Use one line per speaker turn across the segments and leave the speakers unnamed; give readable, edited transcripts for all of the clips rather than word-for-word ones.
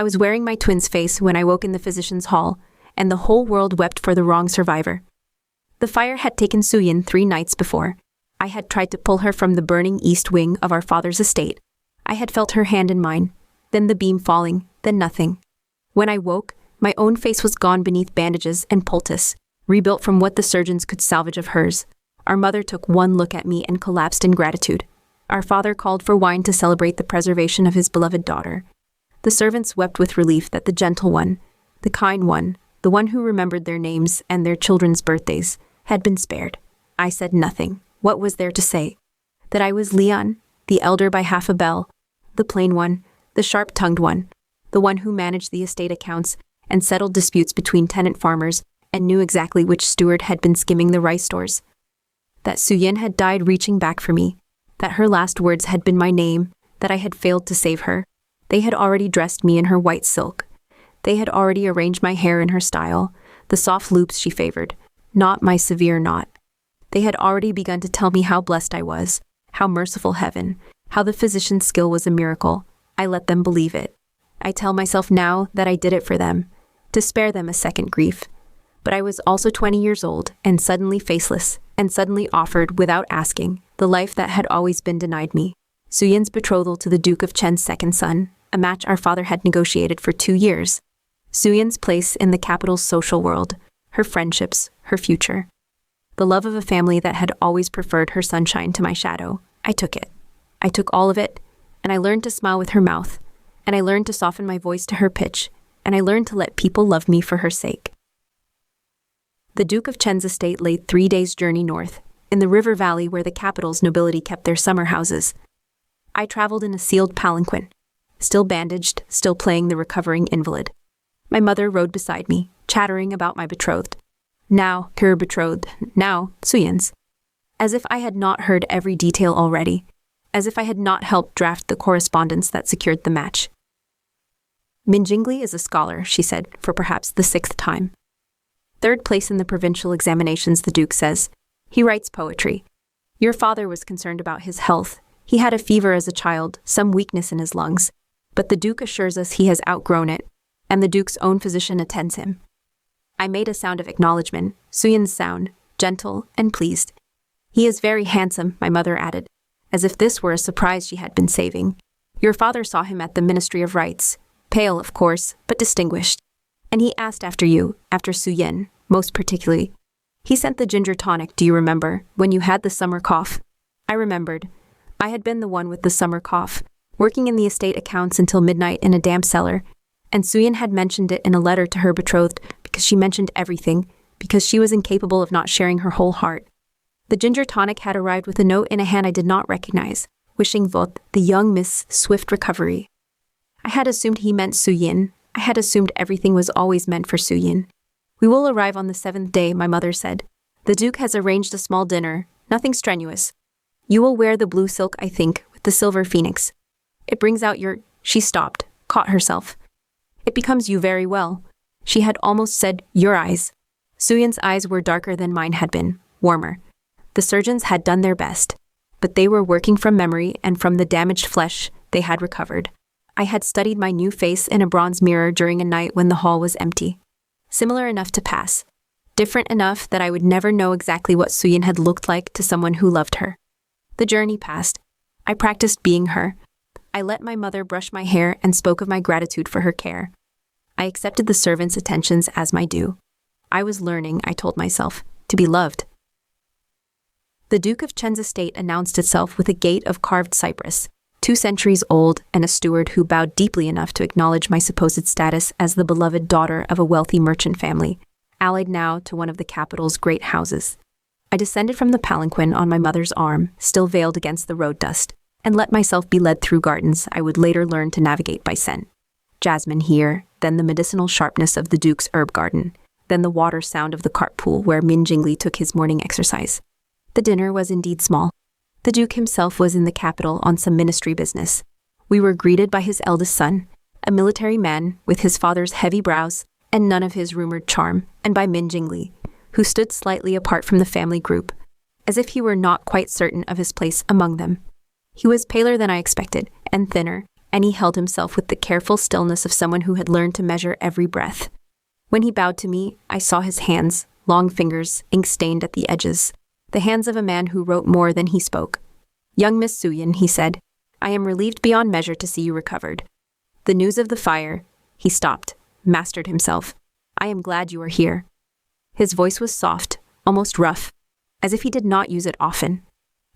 I was wearing my twin's face when I woke in the physician's hall, and the whole world wept for the wrong survivor. The fire had taken Suyin 3 nights before. I had tried to pull her from the burning east wing of our father's estate. I had felt her hand in mine, then the beam falling, then nothing. When I woke, my own face was gone beneath bandages and poultice, rebuilt from what the surgeons could salvage of hers. Our mother took one look at me and collapsed in gratitude. Our father called for wine to celebrate the preservation of his beloved daughter. The servants wept with relief that the gentle one, the kind one, the one who remembered their names and their children's birthdays, had been spared. I said nothing. What was there to say? That I was Lian, the elder by half a bell, the plain one, the sharp-tongued one, the one who managed the estate accounts and settled disputes between tenant farmers and knew exactly which steward had been skimming the rice stores. That Suyin had died reaching back for me, that her last words had been my name, that I had failed to save her. They had already dressed me in her white silk. They had already arranged my hair in her style, the soft loops she favored, not my severe knot. They had already begun to tell me how blessed I was, how merciful heaven, how the physician's skill was a miracle. I let them believe it. I tell myself now that I did it for them, to spare them a second grief. But I was also 20 years old, and suddenly faceless, and suddenly offered, without asking, the life that had always been denied me. Suyin's betrothal to the Duke of Chen's second son, a match our father had negotiated for 2 years. Suyin's place in the capital's social world, her friendships, her future. The love of a family that had always preferred her sunshine to my shadow. I took it. I took all of it, and I learned to smile with her mouth, and I learned to soften my voice to her pitch, and I learned to let people love me for her sake. The Duke of Chen's estate lay 3 days' journey north, in the river valley where the capital's nobility kept their summer houses. I traveled in a sealed palanquin, still bandaged, still playing the recovering invalid. My mother rode beside me, chattering about my betrothed. Now, her betrothed, now, Suyin's. As if I had not heard every detail already, as if I had not helped draft the correspondence that secured the match. Minjingli is a scholar, she said, for perhaps the 6th time. 3rd place in the provincial examinations, the Duke says. He writes poetry. Your father was concerned about his health. He had a fever as a child, some weakness in his lungs. But the Duke assures us he has outgrown it, and the Duke's own physician attends him. I made a sound of acknowledgement, Suyin's sound, gentle and pleased. He is very handsome, my mother added, as if this were a surprise she had been saving. Your father saw him at the Ministry of Rights, pale, of course, but distinguished. And he asked after you, after Suyin, most particularly. He sent the ginger tonic, do you remember, when you had the summer cough? I remembered. I had been the one with the summer cough, working in the estate accounts until midnight in a damp cellar, and Suyin had mentioned it in a letter to her betrothed because she mentioned everything, because she was incapable of not sharing her whole heart. The ginger tonic had arrived with a note in a hand I did not recognize, wishing Vot, the young Miss, swift recovery. I had assumed he meant Suyin. I had assumed everything was always meant for Suyin. We will arrive on the 7th day, my mother said. The Duke has arranged a small dinner, nothing strenuous. You will wear the blue silk, I think, with the silver phoenix. It brings out your... She stopped, caught herself. It becomes you very well. She had almost said, your eyes. Suyin's eyes were darker than mine had been, warmer. The surgeons had done their best, but they were working from memory, and from the damaged flesh they had recovered. I had studied my new face in a bronze mirror during a night when the hall was empty. Similar enough to pass. Different enough that I would never know exactly what Suyin had looked like to someone who loved her. The journey passed. I practiced being her. I let my mother brush my hair and spoke of my gratitude for her care. I accepted the servants' attentions as my due. I was learning, I told myself, to be loved. The Duke of Chen's estate announced itself with a gate of carved cypress, 2 centuries old, and a steward who bowed deeply enough to acknowledge my supposed status as the beloved daughter of a wealthy merchant family, allied now to one of the capital's great houses. I descended from the palanquin on my mother's arm, still veiled against the road dust, and let myself be led through gardens I would later learn to navigate by scent. Jasmine here, then the medicinal sharpness of the Duke's herb garden, then the water sound of the cart pool where Min Jingli took his morning exercise. The dinner was indeed small. The Duke himself was in the capital on some ministry business. We were greeted by his eldest son, a military man with his father's heavy brows and none of his rumored charm, and by Min Jingli, who stood slightly apart from the family group, as if he were not quite certain of his place among them. He was paler than I expected, and thinner, and he held himself with the careful stillness of someone who had learned to measure every breath. When he bowed to me, I saw his hands, long fingers, ink-stained at the edges, the hands of a man who wrote more than he spoke. "Young Miss Suyin," he said, "I am relieved beyond measure to see you recovered. The news of the fire—" He stopped, mastered himself. "I am glad you are here." His voice was soft, almost rough, as if he did not use it often.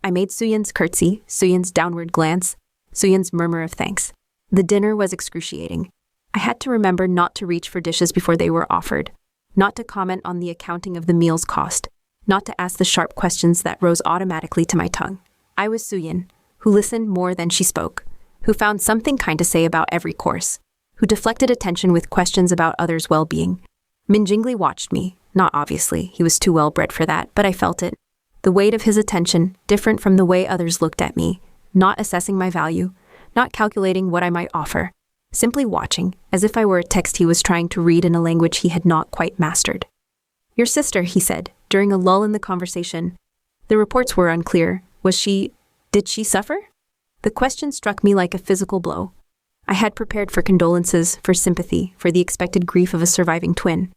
I made Suyin's curtsy, Suyin's downward glance, Suyin's murmur of thanks. The dinner was excruciating. I had to remember not to reach for dishes before they were offered, not to comment on the accounting of the meal's cost, not to ask the sharp questions that rose automatically to my tongue. I was Suyin, who listened more than she spoke, who found something kind to say about every course, who deflected attention with questions about others' well-being. Minjingli watched me, not obviously, he was too well-bred for that, but I felt it. The weight of his attention, different from the way others looked at me, not assessing my value, not calculating what I might offer, simply watching, as if I were a text he was trying to read in a language he had not quite mastered. "Your sister," he said, during a lull in the conversation. The reports were unclear. Did she suffer? The question struck me like a physical blow. I had prepared for condolences, for sympathy, for the expected grief of a surviving twin.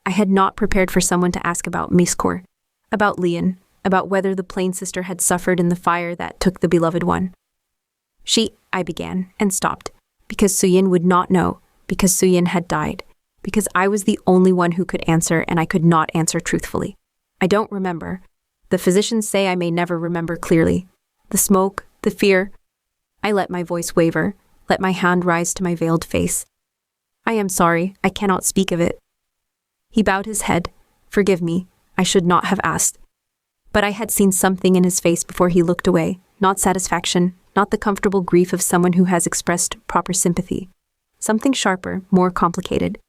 I had not prepared for someone to ask about Miskor, about Lian, about whether the plain sister had suffered in the fire that took the beloved one. I began, and stopped, because Suyin would not know, because Suyin had died, because I was the only one who could answer, and I could not answer truthfully. I don't remember. The physicians say I may never remember clearly. The smoke, the fear. I let my voice waver, let my hand rise to my veiled face. "I am sorry, I cannot speak of it." He bowed his head. "Forgive me, I should not have asked." But I had seen something in his face before he looked away, not satisfaction, not the comfortable grief of someone who has expressed proper sympathy. Something sharper, more complicated.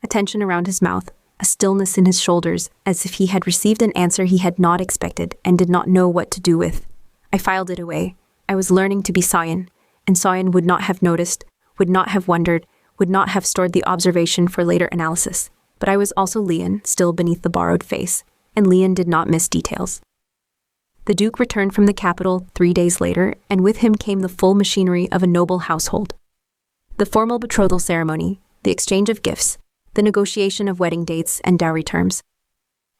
A tension around his mouth, a stillness in his shoulders, as if he had received an answer he had not expected and did not know what to do with. I filed it away. I was learning to be Suyin, and Suyin would not have noticed, would not have wondered, would not have stored the observation for later analysis. But I was also Lian, still beneath the borrowed face, and Lian did not miss details. The Duke returned from the capital 3 days later, and with him came the full machinery of a noble household. The formal betrothal ceremony, the exchange of gifts, the negotiation of wedding dates and dowry terms.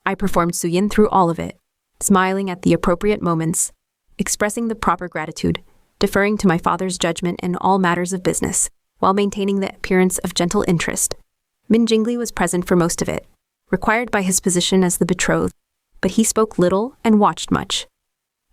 I performed Suyin through all of it, smiling at the appropriate moments, expressing the proper gratitude, deferring to my father's judgment in all matters of business, while maintaining the appearance of gentle interest. Minjingli was present for most of it, required by his position as the betrothed, but he spoke little and watched much.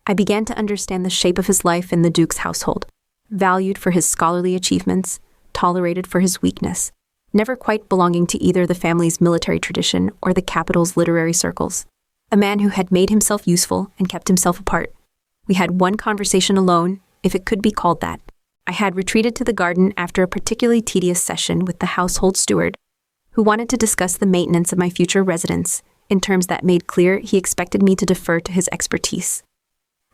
I began to understand the shape of his life in the Duke's household, valued for his scholarly achievements, tolerated for his weakness, never quite belonging to either the family's military tradition or the capital's literary circles. A man who had made himself useful and kept himself apart. We had one conversation alone, if it could be called that. I had retreated to the garden after a particularly tedious session with the household steward, who wanted to discuss the maintenance of my future residence in terms that made clear he expected me to defer to his expertise.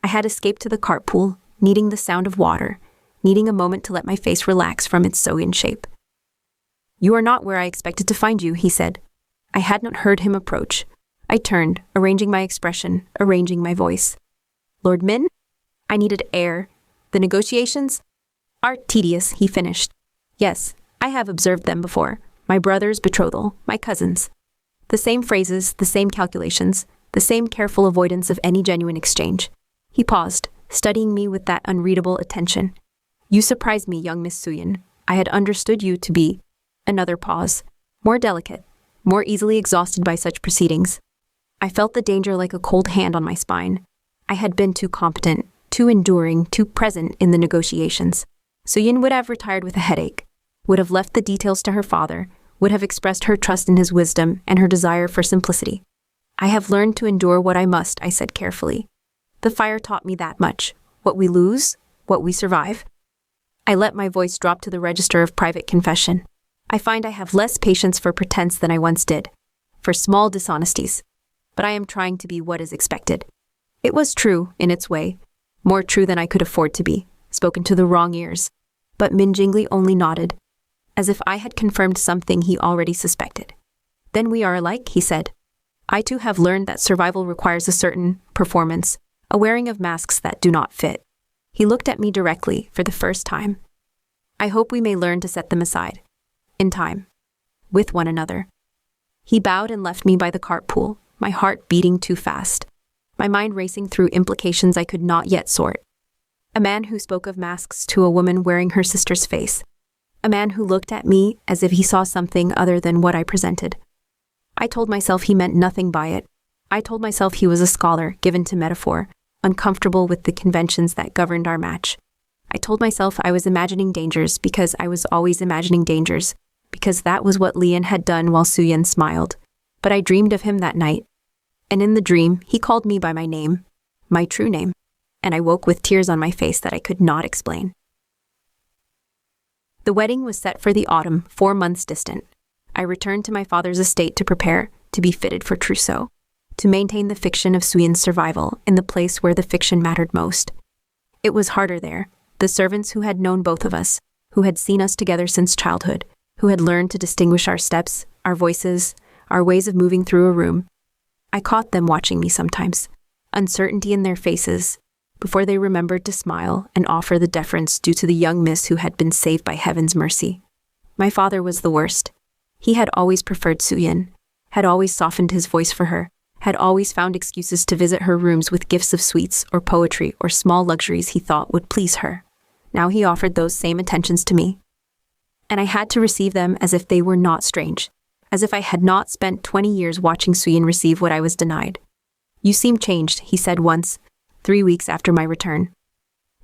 I had escaped to the cart pool, needing the sound of water, needing a moment to let my face relax from its Suyin shape. "You are not where I expected to find you," he said. I had not heard him approach. I turned, arranging my expression, arranging my voice. "Lord Min?" I needed air. "The negotiations are tedious," he finished. "Yes, I have observed them before. My brother's betrothal, my cousin's. The same phrases, the same calculations, the same careful avoidance of any genuine exchange." He paused, studying me with that unreadable attention. "You surprised me, young Miss Suyin. I had understood you to be—" Another pause. More delicate, more easily exhausted by such proceedings. I felt the danger like a cold hand on my spine. I had been too competent, too enduring, too present in the negotiations. Suyin would have retired with a headache, would have left the details to her father, would have expressed her trust in his wisdom and her desire for simplicity. "I have learned to endure what I must," I said carefully. "The fire taught me that much. What we lose, what we survive." I let my voice drop to the register of private confession. I find I have less patience for pretense than I once did, for small dishonesties. But I am trying to be what is expected. It was true, in its way, more true than I could afford to be, spoken to the wrong ears. But Minjingli only nodded, as if I had confirmed something he already suspected. "Then we are alike," he said. "I too have learned that survival requires a certain performance, a wearing of masks that do not fit." He looked at me directly for the first time. I hope we may learn to set them aside. In time. With one another. He bowed and left me by the cartpool, my heart beating too fast, my mind racing through implications I could not yet sort. A man who spoke of masks to a woman wearing her sister's face. A man who looked at me as if he saw something other than what I presented. I told myself he meant nothing by it. I told myself he was a scholar given to metaphor, uncomfortable with the conventions that governed our match. I told myself I was imagining dangers because I was always imagining dangers, because that was what Lian had done while Suyin smiled. But I dreamed of him that night. And in the dream, he called me by my name, my true name, and I woke with tears on my face that I could not explain. The wedding was set for the autumn, 4 months distant. I returned to my father's estate to prepare, to be fitted for trousseau, to maintain the fiction of Suyin's survival in the place where the fiction mattered most. It was harder there. The servants who had known both of us, who had seen us together since childhood, who had learned to distinguish our steps, our voices, our ways of moving through a room. I caught them watching me sometimes, uncertainty in their faces, before they remembered to smile and offer the deference due to the young miss who had been saved by heaven's mercy. My father was the worst. He had always preferred Suyin, had always softened his voice for her, had always found excuses to visit her rooms with gifts of sweets or poetry or small luxuries he thought would please her. Now he offered those same attentions to me. And I had to receive them as if they were not strange, as if I had not spent 20 years watching Suyin receive what I was denied. "You seem changed," he said once, 3 weeks after my return.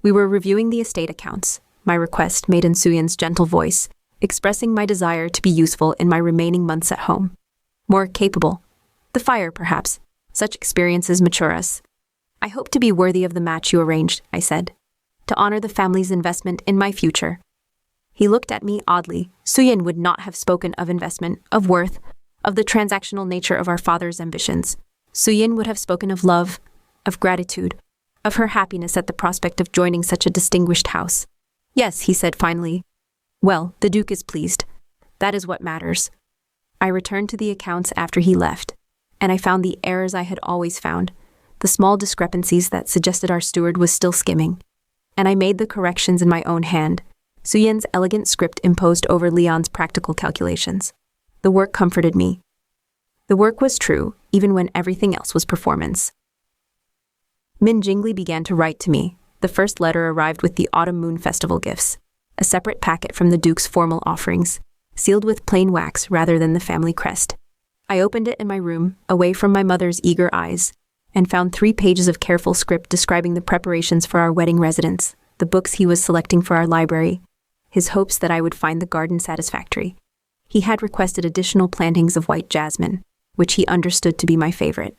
We were reviewing the estate accounts, my request made in Suyin's gentle voice, expressing my desire to be useful in my remaining months at home. More capable. The fire, perhaps. Such experiences mature us. "I hope to be worthy of the match you arranged," I said, "to honor the family's investment in my future." He looked at me oddly. Suyin would not have spoken of investment, of worth, of the transactional nature of our father's ambitions. Suyin would have spoken of love, of gratitude, of her happiness at the prospect of joining such a distinguished house. "Yes," he said finally. "Well, the Duke is pleased. That is what matters." I returned to the accounts after he left, and I found the errors I had always found, the small discrepancies that suggested our steward was still skimming. And I made the corrections in my own hand. Suyin's elegant script imposed over Lian's practical calculations. The work comforted me. The work was true, even when everything else was performance. Min Jingli began to write to me. The first letter arrived with the Autumn Moon Festival gifts, a separate packet from the Duke's formal offerings, sealed with plain wax rather than the family crest. I opened it in my room, away from my mother's eager eyes, and found 3 pages of careful script describing the preparations for our wedding residence, the books he was selecting for our library, his hopes that I would find the garden satisfactory. He had requested additional plantings of white jasmine, which he understood to be my favorite.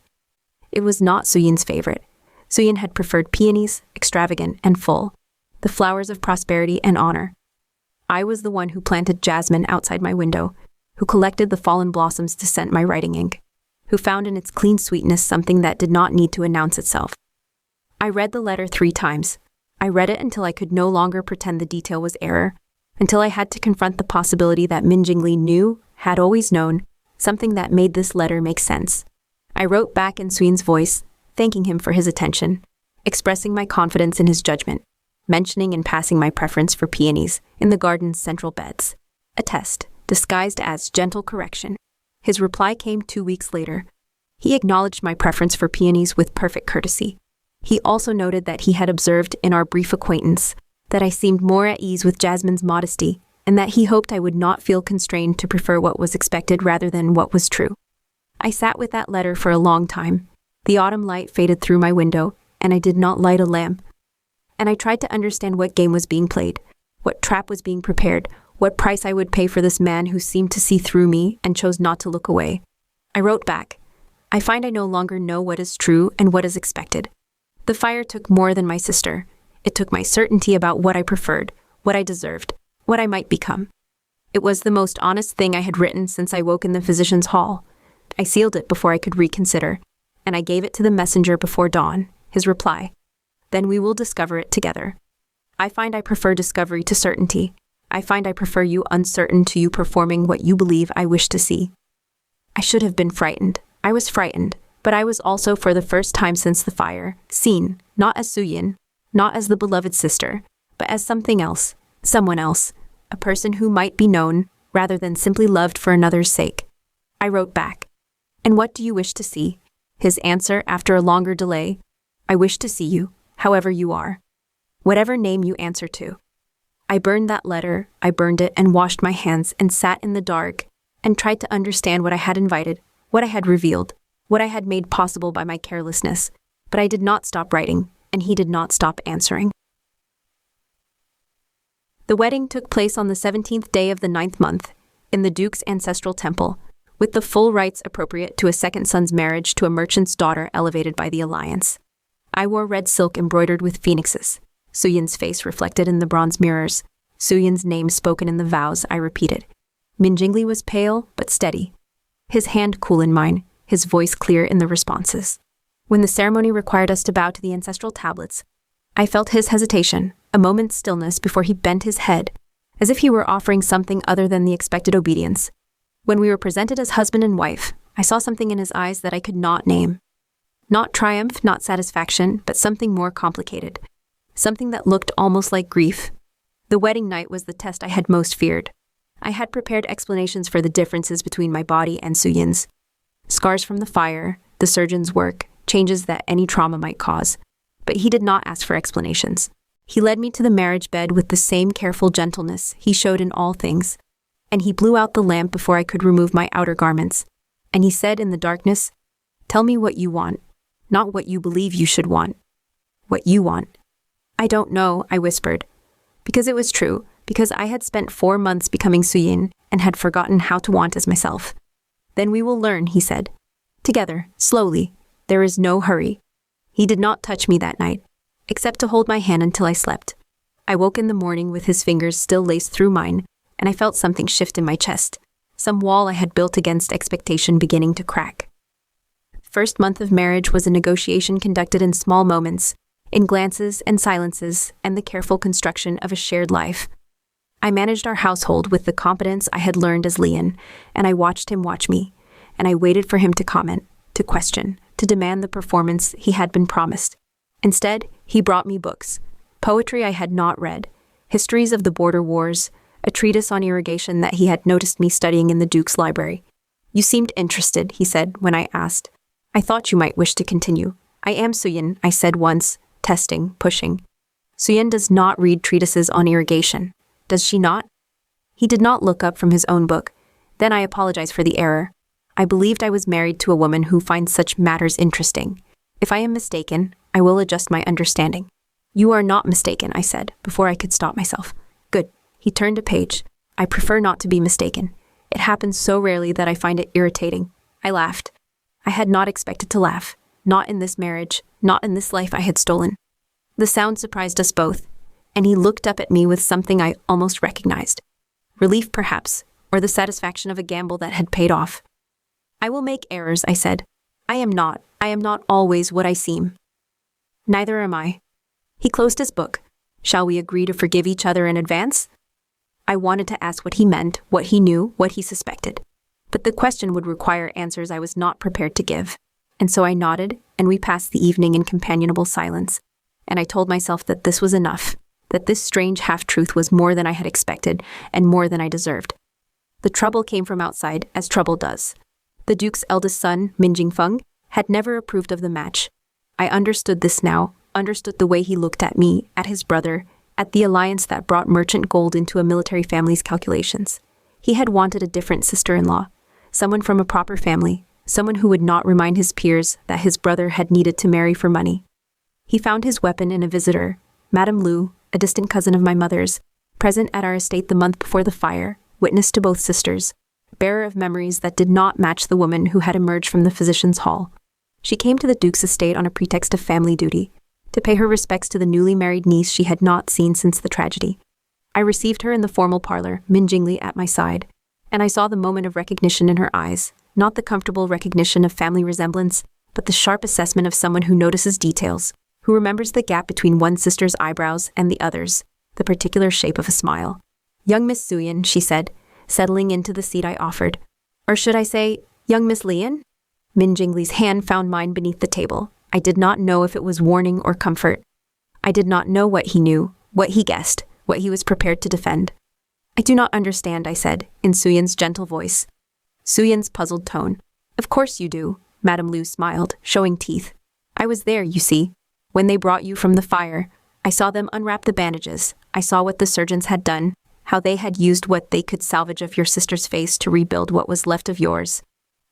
It was not Suyin's favorite. Suyin had preferred peonies, extravagant and full, the flowers of prosperity and honor. I was the one who planted jasmine outside my window, who collected the fallen blossoms to scent my writing ink, who found in its clean sweetness something that did not need to announce itself. I read the letter 3 times. I read it until I could no longer pretend the detail was error, until I had to confront the possibility that Min Jingli knew, had always known, something that made this letter make sense. I wrote back in Suyin's voice, thanking him for his attention, expressing my confidence in his judgment, mentioning in passing my preference for peonies in the garden's central beds. A test, disguised as gentle correction. His reply came 2 weeks later. He acknowledged my preference for peonies with perfect courtesy. He also noted that he had observed in our brief acquaintance that I seemed more at ease with Jasmine's modesty, and that he hoped I would not feel constrained to prefer what was expected rather than what was true. I sat with that letter for a long time. The autumn light faded through my window, and I did not light a lamp. And I tried to understand what game was being played, what trap was being prepared, what price I would pay for this man who seemed to see through me and chose not to look away. I wrote back, "I find I no longer know what is true and what is expected. The fire took more than my sister. It took my certainty about what I preferred, what I deserved, what I might become. It was the most honest thing I had written since I woke in the physician's hall. I sealed it before I could reconsider, and I gave it to the messenger before dawn, his reply. Then we will discover it together. I find I prefer discovery to certainty. I find I prefer you uncertain to you performing what you believe I wish to see." I should have been frightened. I was frightened, but I was also, for the first time since the fire, seen, not as Suyin, not as the beloved sister, but as something else, someone else, a person who might be known rather than simply loved for another's sake. I wrote back. And what do you wish to see? His answer, after a longer delay, I wish to see you, however you are. Whatever name you answer to. I burned that letter, I burned it and washed my hands and sat in the dark and tried to understand what I had invited, what I had revealed, what I had made possible by my carelessness. But I did not stop writing, and he did not stop answering. The wedding took place on the 17th day of the 9th month, in the Duke's ancestral temple, with the full rites appropriate to a second son's marriage to a merchant's daughter elevated by the alliance. I wore red silk embroidered with phoenixes, Suyin's face reflected in the bronze mirrors, Suyin's name spoken in the vows I repeated. Minjingli was pale but steady, his hand cool in mine, his voice clear in the responses. When the ceremony required us to bow to the ancestral tablets, I felt his hesitation, a moment's stillness before he bent his head, as if he were offering something other than the expected obedience. When we were presented as husband and wife, I saw something in his eyes that I could not name. Not triumph, not satisfaction, but something more complicated. Something that looked almost like grief. The wedding night was the test I had most feared. I had prepared explanations for the differences between my body and Suyin's. Scars from the fire, the surgeon's work, changes that any trauma might cause. But he did not ask for explanations. He led me to the marriage bed with the same careful gentleness he showed in all things. And he blew out the lamp before I could remove my outer garments. And he said in the darkness, "Tell me what you want, not what you believe you should want. What you want." "I don't know," I whispered. Because it was true, because I had spent 4 months becoming Suyin and had forgotten how to want as myself. "Then we will learn," he said. "Together, slowly. There is no hurry." He did not touch me that night, except to hold my hand until I slept. I woke in the morning with his fingers still laced through mine, and I felt something shift in my chest, some wall I had built against expectation beginning to crack. First month of marriage was a negotiation conducted in small moments, in glances and silences, and the careful construction of a shared life. I managed our household with the competence I had learned as Lian, and I watched him watch me, and I waited for him to comment, to question, to demand the performance he had been promised. Instead, he brought me books, poetry I had not read, histories of the border wars, a treatise on irrigation that he had noticed me studying in the Duke's library. "You seemed interested," he said when I asked. "I thought you might wish to continue." "I am Suyin," I said once, testing, pushing. "Suyin does not read treatises on irrigation. Does she not?" He did not look up from his own book. Then I apologized for the error. I believed I was married to a woman who finds such matters interesting. If I am mistaken, I will adjust my understanding. "You are not mistaken," I said, before I could stop myself. "Good." He turned a page. "I prefer not to be mistaken. It happens so rarely that I find it irritating." I laughed. I had not expected to laugh. Not in this marriage, not in this life I had stolen. The sound surprised us both, and he looked up at me with something I almost recognized. Relief, perhaps, or the satisfaction of a gamble that had paid off. "I will make errors," I said. I am not always what I seem." "Neither am I." He closed his book. "Shall we agree to forgive each other in advance?" I wanted to ask what he meant, what he knew, what he suspected. But the question would require answers I was not prepared to give. And so I nodded, and we passed the evening in companionable silence. And I told myself that this was enough, that this strange half-truth was more than I had expected, and more than I deserved. The trouble came from outside, as trouble does. The Duke's eldest son, Min Jingfeng, had never approved of the match. I understood this now, understood the way he looked at me, at his brother, at the alliance that brought merchant gold into a military family's calculations. He had wanted a different sister-in-law, someone from a proper family, someone who would not remind his peers that his brother had needed to marry for money. He found his weapon in a visitor, Madame Lu, a distant cousin of my mother's, present at our estate the month before the fire, witness to both sisters, bearer of memories that did not match the woman who had emerged from the physician's hall. She came to the Duke's estate on a pretext of family duty, to pay her respects to the newly married niece she had not seen since the tragedy. I received her in the formal parlor, Min Jingli at my side, and I saw the moment of recognition in her eyes, not the comfortable recognition of family resemblance, but the sharp assessment of someone who notices details, who remembers the gap between one sister's eyebrows and the other's, the particular shape of a smile. "Young Miss Suyin," she said, settling into the seat I offered. "Or should I say, young Miss Lian?" Min Jingli's hand found mine beneath the table. I did not know if it was warning or comfort. I did not know what he knew, what he guessed, what he was prepared to defend. I do not understand, I said, in Suyin's gentle voice. Suyin's puzzled tone. Of course you do, Madame Lu smiled, showing teeth. I was there, you see. When they brought you from the fire, I saw them unwrap the bandages. I saw what the surgeons had done, how they had used what they could salvage of your sister's face to rebuild what was left of yours.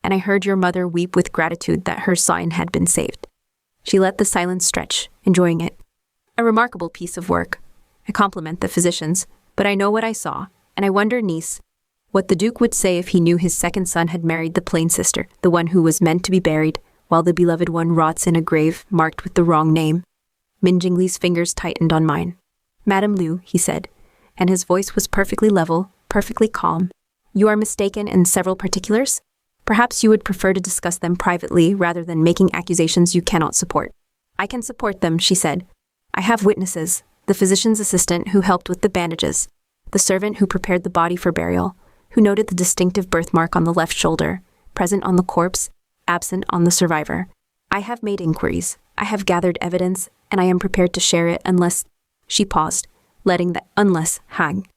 And I heard your mother weep with gratitude that her son had been saved. She let the silence stretch, enjoying it. A remarkable piece of work. I compliment the physicians, but I know what I saw, and I wonder, niece, what the Duke would say if he knew his second son had married the plain sister, the one who was meant to be buried, while the beloved one rots in a grave marked with the wrong name. Min Jingli's fingers tightened on mine. Madame Lu, he said, and his voice was perfectly level, perfectly calm. You are mistaken in several particulars? Perhaps you would prefer to discuss them privately rather than making accusations you cannot support. I can support them, she said. I have witnesses, the physician's assistant who helped with the bandages, the servant who prepared the body for burial, who noted the distinctive birthmark on the left shoulder, present on the corpse, absent on the survivor. I have made inquiries, I have gathered evidence, and I am prepared to share it unless— She paused, letting the unless hang.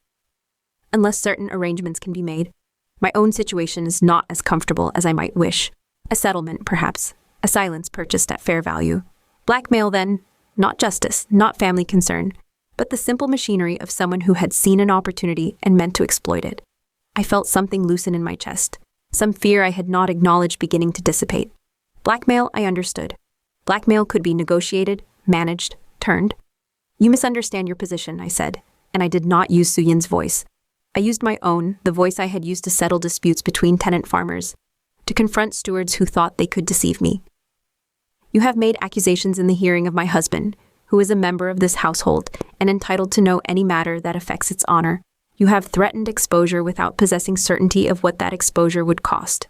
Unless certain arrangements can be made. My own situation is not as comfortable as I might wish. A settlement, perhaps. A silence purchased at fair value. Blackmail, then. Not justice, not family concern, but the simple machinery of someone who had seen an opportunity and meant to exploit it. I felt something loosen in my chest, some fear I had not acknowledged beginning to dissipate. Blackmail, I understood. Blackmail could be negotiated, managed, turned. You misunderstand your position, I said, and I did not use Suyin's voice. I used my own, the voice I had used to settle disputes between tenant farmers, to confront stewards who thought they could deceive me. You have made accusations in the hearing of my husband, who is a member of this household and entitled to know any matter that affects its honor. You have threatened exposure without possessing certainty of what that exposure would cost.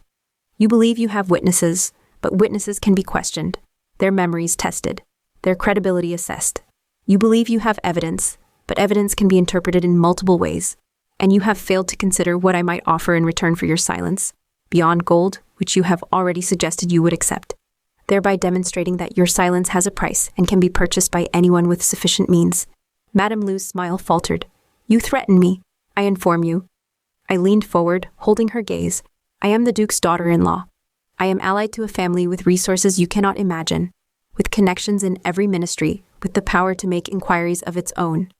You believe you have witnesses, but witnesses can be questioned, their memories tested, their credibility assessed. You believe you have evidence, but evidence can be interpreted in multiple ways, and you have failed to consider what I might offer in return for your silence, beyond gold, which you have already suggested you would accept, thereby demonstrating that your silence has a price and can be purchased by anyone with sufficient means. Madame Lu's smile faltered. You threaten me, I inform you. I leaned forward, holding her gaze. I am the Duke's daughter-in-law. I am allied to a family with resources you cannot imagine, with connections in every ministry, with the power to make inquiries of its own.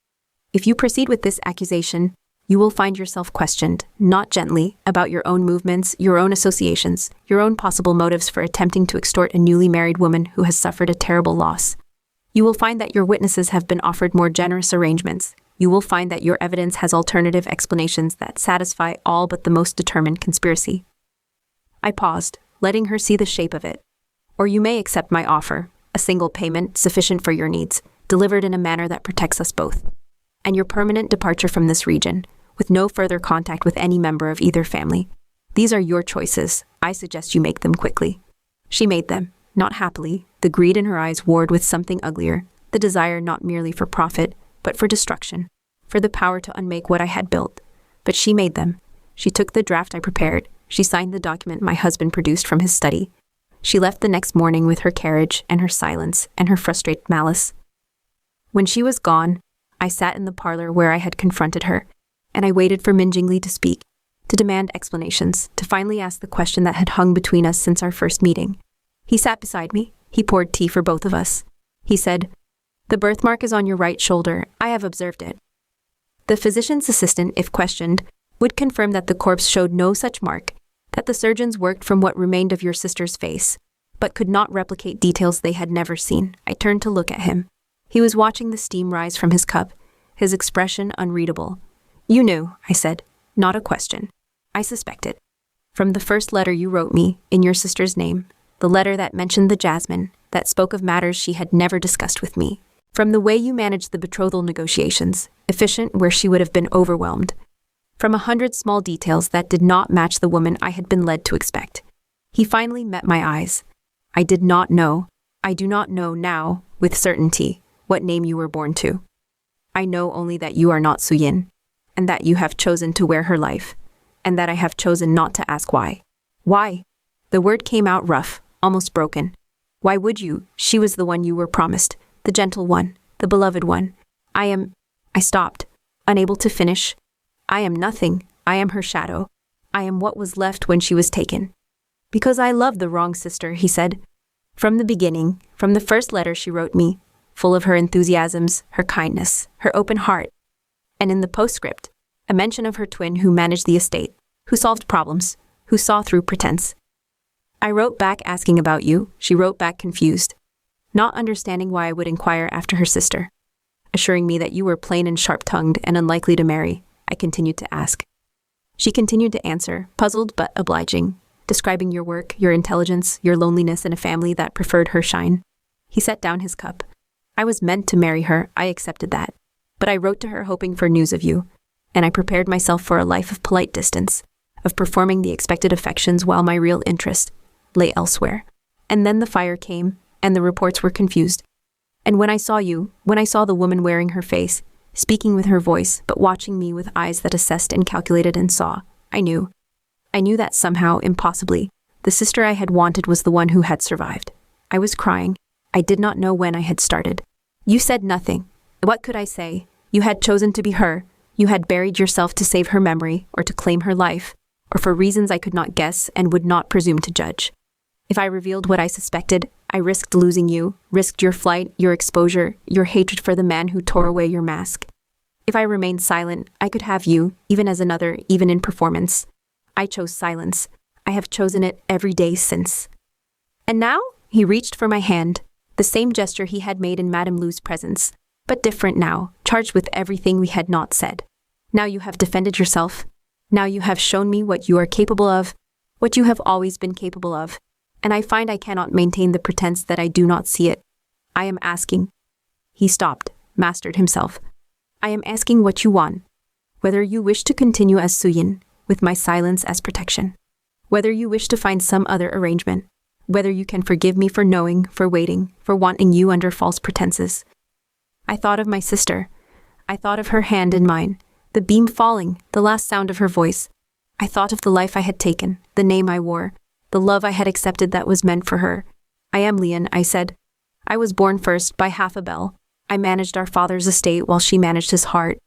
If you proceed with this accusation, you will find yourself questioned, not gently, about your own movements, your own associations, your own possible motives for attempting to extort a newly married woman who has suffered a terrible loss. You will find that your witnesses have been offered more generous arrangements. You will find that your evidence has alternative explanations that satisfy all but the most determined conspiracy. I paused, letting her see the shape of it. Or you may accept my offer, a single payment sufficient for your needs, delivered in a manner that protects us both, and your permanent departure from this region, with no further contact with any member of either family. These are your choices. I suggest you make them quickly. She made them, not happily, the greed in her eyes warred with something uglier, the desire not merely for profit, but for destruction, for the power to unmake what I had built. But she made them. She took the draft I prepared. She signed the document my husband produced from his study. She left the next morning with her carriage and her silence and her frustrated malice. When she was gone, I sat in the parlor where I had confronted her, and I waited for Min Jingli to speak, to demand explanations, to finally ask the question that had hung between us since our first meeting. He sat beside me. He poured tea for both of us. He said, "The birthmark is on your right shoulder. I have observed it." The physician's assistant, if questioned, would confirm that the corpse showed no such mark, that the surgeons worked from what remained of your sister's face, but could not replicate details they had never seen. I turned to look at him. He was watching the steam rise from his cup, his expression unreadable. "You knew," I said, "not a question. I suspected. From the first letter you wrote me, in your sister's name, the letter that mentioned the jasmine, that spoke of matters she had never discussed with me. From the way you managed the betrothal negotiations, efficient where she would have been overwhelmed. From 100 small details that did not match the woman I had been led to expect. He finally met my eyes. I did not know, I do not know now, with certainty, what name you were born to. I know only that you are not Suyin, and that you have chosen to wear her life, and that I have chosen not to ask why. Why?" The word came out rough, almost broken. "Why would you? She was the one you were promised, the gentle one, the beloved one. I stopped, unable to finish. I am nothing. I am her shadow. I am what was left when she was taken. Because I love the wrong sister, he said. From the beginning, from the first letter she wrote me, full of her enthusiasms, her kindness, her open heart. And in the postscript, a mention of her twin who managed the estate, who solved problems, who saw through pretense. I wrote back asking about you. She wrote back confused, not understanding why I would inquire after her sister. Assuring me that you were plain and sharp-tongued and unlikely to marry, I continued to ask. She continued to answer, puzzled but obliging, describing your work, your intelligence, your loneliness in a family that preferred her shine. He set down his cup. I was meant to marry her, I accepted that. But I wrote to her hoping for news of you, and I prepared myself for a life of polite distance, of performing the expected affections while my real interest lay elsewhere. And then the fire came, and the reports were confused. And when I saw you, when I saw the woman wearing her face, speaking with her voice, but watching me with eyes that assessed and calculated and saw, I knew that somehow, impossibly, the sister I had wanted was the one who had survived. I was crying. I did not know when I had started. You said nothing. What could I say? You had chosen to be her. You had buried yourself to save her memory, or to claim her life, or for reasons I could not guess and would not presume to judge. If I revealed what I suspected, I risked losing you, risked your flight, your exposure, your hatred for the man who tore away your mask. If I remained silent, I could have you, even as another, even in performance. I chose silence. I have chosen it every day since. And now? He reached for my hand, the same gesture he had made in Madame Lu's presence, but different now, charged with everything we had not said. Now you have defended yourself. Now you have shown me what you are capable of, what you have always been capable of, and I find I cannot maintain the pretense that I do not see it. I am asking. He stopped, mastered himself. I am asking what you want. Whether you wish to continue as Suyin, with my silence as protection. Whether you wish to find some other arrangement. Whether you can forgive me for knowing, for waiting, for wanting you under false pretenses. I thought of my sister. I thought of her hand in mine, the beam falling, the last sound of her voice. I thought of the life I had taken, the name I wore, the love I had accepted that was meant for her. I am Lian, I said. I was born first by half a bell. I managed our father's estate while she managed his heart.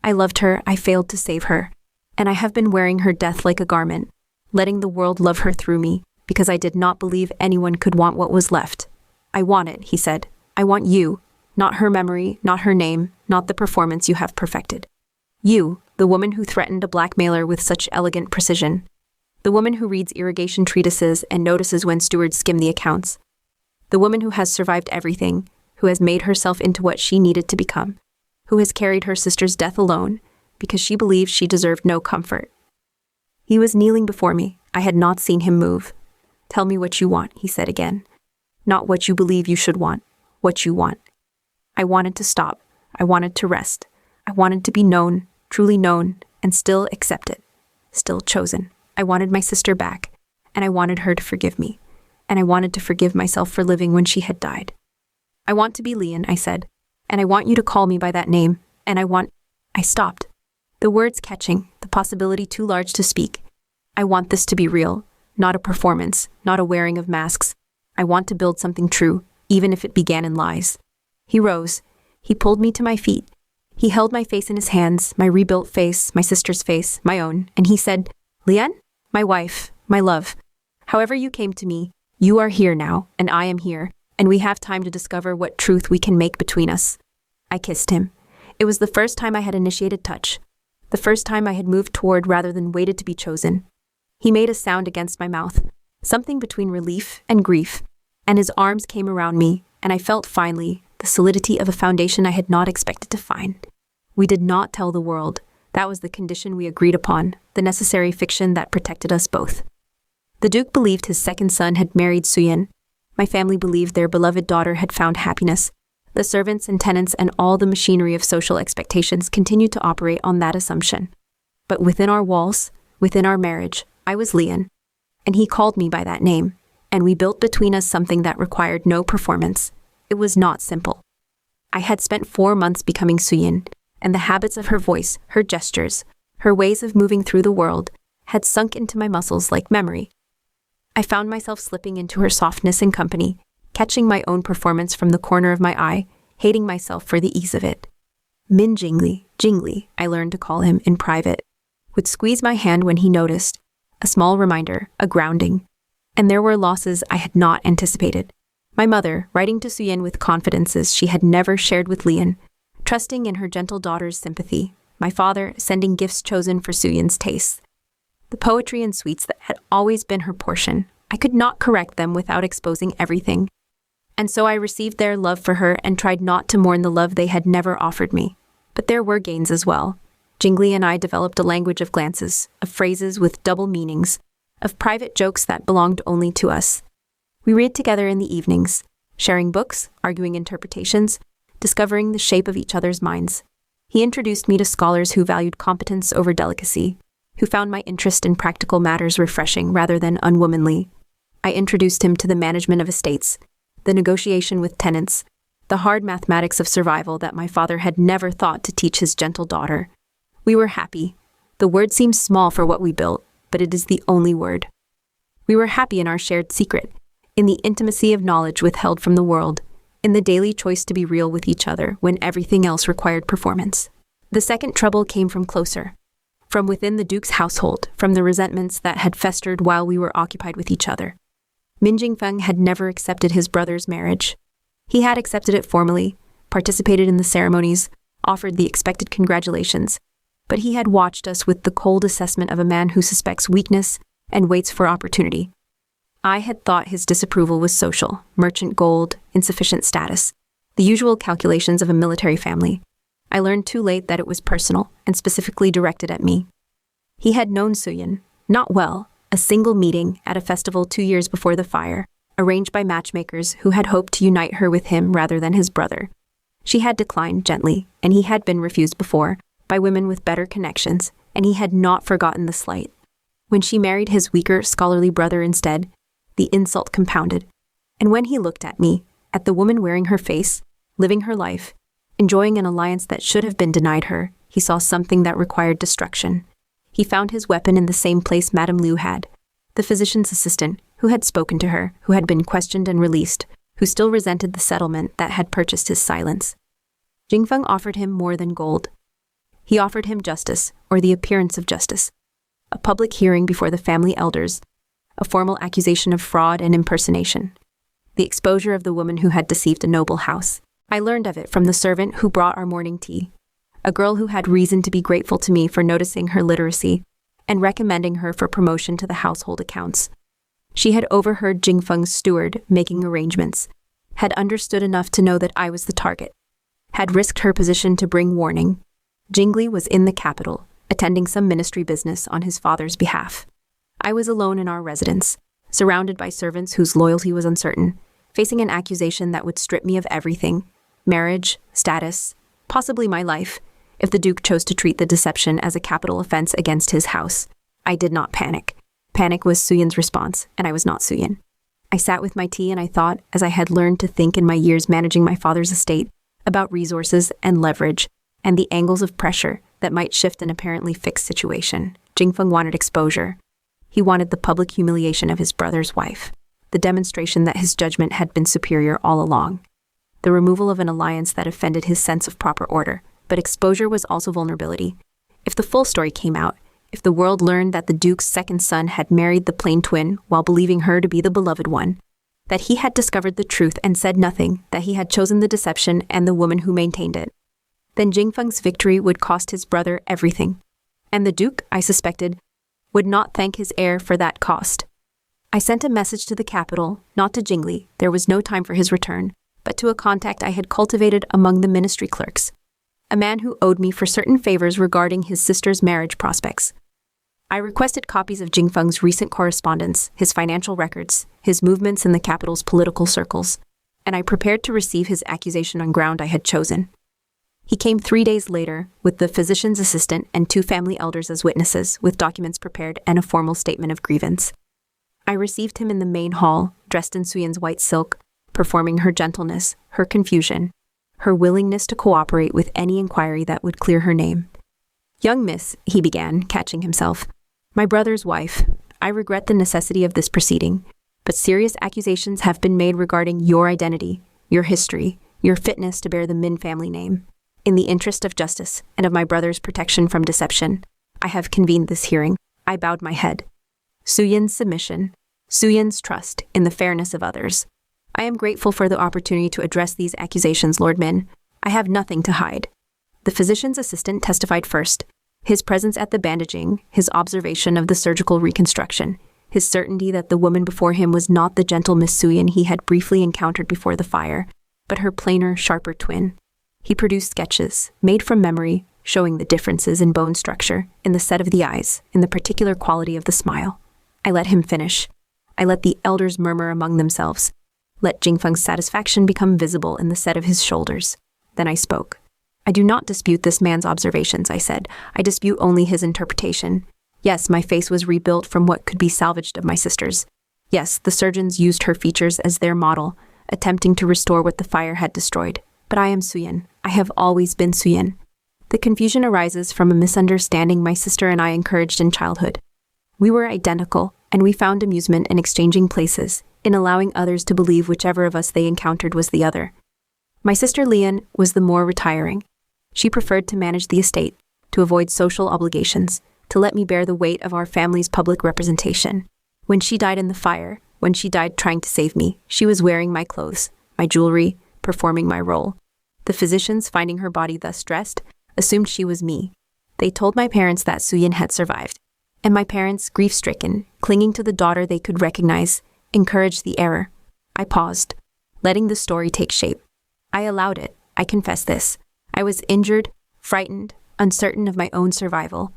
I loved her, I failed to save her. And I have been wearing her death like a garment, letting the world love her through me, because I did not believe anyone could want what was left. I want it, he said. I want you, not her memory, not her name, not the performance you have perfected. You, the woman who threatened a blackmailer with such elegant precision. The woman who reads irrigation treatises and notices when stewards skim the accounts. The woman who has survived everything, who has made herself into what she needed to become, who has carried her sister's death alone, because she believed she deserved no comfort. He was kneeling before me. I had not seen him move. Tell me what you want, he said again. Not what you believe you should want, what you want. I wanted to stop. I wanted to rest. I wanted to be known, truly known, and still accepted, still chosen. I wanted my sister back, and I wanted her to forgive me, and I wanted to forgive myself for living when she had died. I want to be Lian, I said, and I want you to call me by that name, and I stopped. The words catching, the possibility too large to speak. I want this to be real, not a performance, not a wearing of masks. I want to build something true, even if it began in lies. He rose. He pulled me to my feet. He held my face in his hands, my rebuilt face, my sister's face, my own, and he said, Lian, my wife, my love, however you came to me, you are here now, and I am here, and we have time to discover what truth we can make between us. I kissed him. It was the first time I had initiated touch, the first time I had moved toward rather than waited to be chosen. He made a sound against my mouth, something between relief and grief, and his arms came around me, and I felt finally the solidity of a foundation I had not expected to find. We did not tell the world. That was the condition we agreed upon, the necessary fiction that protected us both. The Duke believed his second son had married Suyin. My family believed their beloved daughter had found happiness. The servants and tenants and all the machinery of social expectations continued to operate on that assumption. But within our walls, within our marriage, I was Lian, and he called me by that name, and we built between us something that required no performance. It was not simple. I had spent 4 months becoming Suyin, and the habits of her voice, her gestures, her ways of moving through the world, had sunk into my muscles like memory. I found myself slipping into her softness and company, catching my own performance from the corner of my eye, hating myself for the ease of it. Min Jingli, I learned to call him in private, would squeeze my hand when he noticed, a small reminder, a grounding. And there were losses I had not anticipated. My mother, writing to Suyin with confidences she had never shared with Lian, trusting in her gentle daughter's sympathy. My father, sending gifts chosen for Suyin's tastes. The poetry and sweets that had always been her portion. I could not correct them without exposing everything. And so I received their love for her and tried not to mourn the love they had never offered me. But there were gains as well. Jingli and I developed a language of glances, of phrases with double meanings, of private jokes that belonged only to us. We read together in the evenings, sharing books, arguing interpretations, discovering the shape of each other's minds. He introduced me to scholars who valued competence over delicacy, who found my interest in practical matters refreshing rather than unwomanly. I introduced him to the management of estates, the negotiation with tenants, the hard mathematics of survival that my father had never thought to teach his gentle daughter. We were happy. The word seems small for what we built, but it is the only word. We were happy in our shared secret, in the intimacy of knowledge withheld from the world, in the daily choice to be real with each other when everything else required performance. The second trouble came from closer, from within the Duke's household, from the resentments that had festered while we were occupied with each other. Min Jingfeng had never accepted his brother's marriage. He had accepted it formally, participated in the ceremonies, offered the expected congratulations, but he had watched us with the cold assessment of a man who suspects weakness and waits for opportunity. I had thought his disapproval was social, merchant gold, insufficient status, the usual calculations of a military family. I learned too late that it was personal and specifically directed at me. He had known Suyin, not well, a single meeting at a festival 2 years before the fire, arranged by matchmakers who had hoped to unite her with him rather than his brother. She had declined gently, and he had been refused before, by women with better connections, and he had not forgotten the slight. When she married his weaker, scholarly brother instead, the insult compounded. And when he looked at me, at the woman wearing her face, living her life, enjoying an alliance that should have been denied her, he saw something that required destruction. He found his weapon in the same place Madame Liu had, the physician's assistant, who had spoken to her, who had been questioned and released, who still resented the settlement that had purchased his silence. Jingfeng offered him more than gold. He offered him justice, or the appearance of justice, a public hearing before the family elders, a formal accusation of fraud and impersonation, the exposure of the woman who had deceived a noble house. I learned of it from the servant who brought our morning tea, a girl who had reason to be grateful to me for noticing her literacy and recommending her for promotion to the household accounts. She had overheard Jingfeng's steward making arrangements, had understood enough to know that I was the target, had risked her position to bring warning. Jingli was in the capital, attending some ministry business on his father's behalf. I was alone in our residence, surrounded by servants whose loyalty was uncertain, facing an accusation that would strip me of everything: marriage, status, possibly my life, if the Duke chose to treat the deception as a capital offense against his house. I did not panic. Panic was Suyin's response, and I was not Suyin. I sat with my tea and I thought, as I had learned to think in my years managing my father's estate, about resources and leverage, and the angles of pressure that might shift an apparently fixed situation. Jingfeng wanted exposure. He wanted the public humiliation of his brother's wife, the demonstration that his judgment had been superior all along, the removal of an alliance that offended his sense of proper order. But exposure was also vulnerability. If the full story came out, if the world learned that the Duke's second son had married the plain twin while believing her to be the beloved one, that he had discovered the truth and said nothing, that he had chosen the deception and the woman who maintained it, then Jingfeng's victory would cost his brother everything. And the Duke, I suspected, would not thank his heir for that cost. I sent a message to the capital, not to Jingli, there was no time for his return, but to a contact I had cultivated among the ministry clerks, a man who owed me for certain favors regarding his sister's marriage prospects. I requested copies of Jingfeng's recent correspondence, his financial records, his movements in the capital's political circles, and I prepared to receive his accusation on ground I had chosen. He came 3 days later, with the physician's assistant and 2 family elders as witnesses, with documents prepared and a formal statement of grievance. I received him in the main hall, dressed in Suyin's white silk, performing her gentleness, her confusion, her willingness to cooperate with any inquiry that would clear her name. "Young miss," he began, catching himself, "my brother's wife, I regret the necessity of this proceeding, but serious accusations have been made regarding your identity, your history, your fitness to bear the Min family name. In the interest of justice and of my brother's protection from deception, I have convened this hearing. I bowed my head. Suyin's submission, Suyin's trust in the fairness of others. I am grateful for the opportunity to address these accusations, Lord Min. I have nothing to hide. The physician's assistant testified first. His presence at the bandaging, his observation of the surgical reconstruction, his certainty that the woman before him was not the gentle Miss Suyin he had briefly encountered before the fire, but her plainer, sharper twin. He produced sketches, made from memory, showing the differences in bone structure, in the set of the eyes, in the particular quality of the smile. I let him finish. I let the elders murmur among themselves. Let Jingfeng's satisfaction become visible in the set of his shoulders. Then I spoke. I do not dispute this man's observations, I said. I dispute only his interpretation. Yes, my face was rebuilt from what could be salvaged of my sister's. Yes, the surgeons used her features as their model, attempting to restore what the fire had destroyed. But I am Suyin. I have always been Suyin. The confusion arises from a misunderstanding my sister and I encouraged in childhood. We were identical, and we found amusement in exchanging places, in allowing others to believe whichever of us they encountered was the other. My sister Lian was the more retiring. She preferred to manage the estate, to avoid social obligations, to let me bear the weight of our family's public representation. When she died in the fire, when she died trying to save me, she was wearing my clothes, my jewelry, performing my role. The physicians, finding her body thus dressed, assumed she was me. They told my parents that Suyin had survived. And my parents, grief-stricken, clinging to the daughter they could recognize, encouraged the error. I paused, letting the story take shape. I allowed it. I confess this. I was injured, frightened, uncertain of my own survival.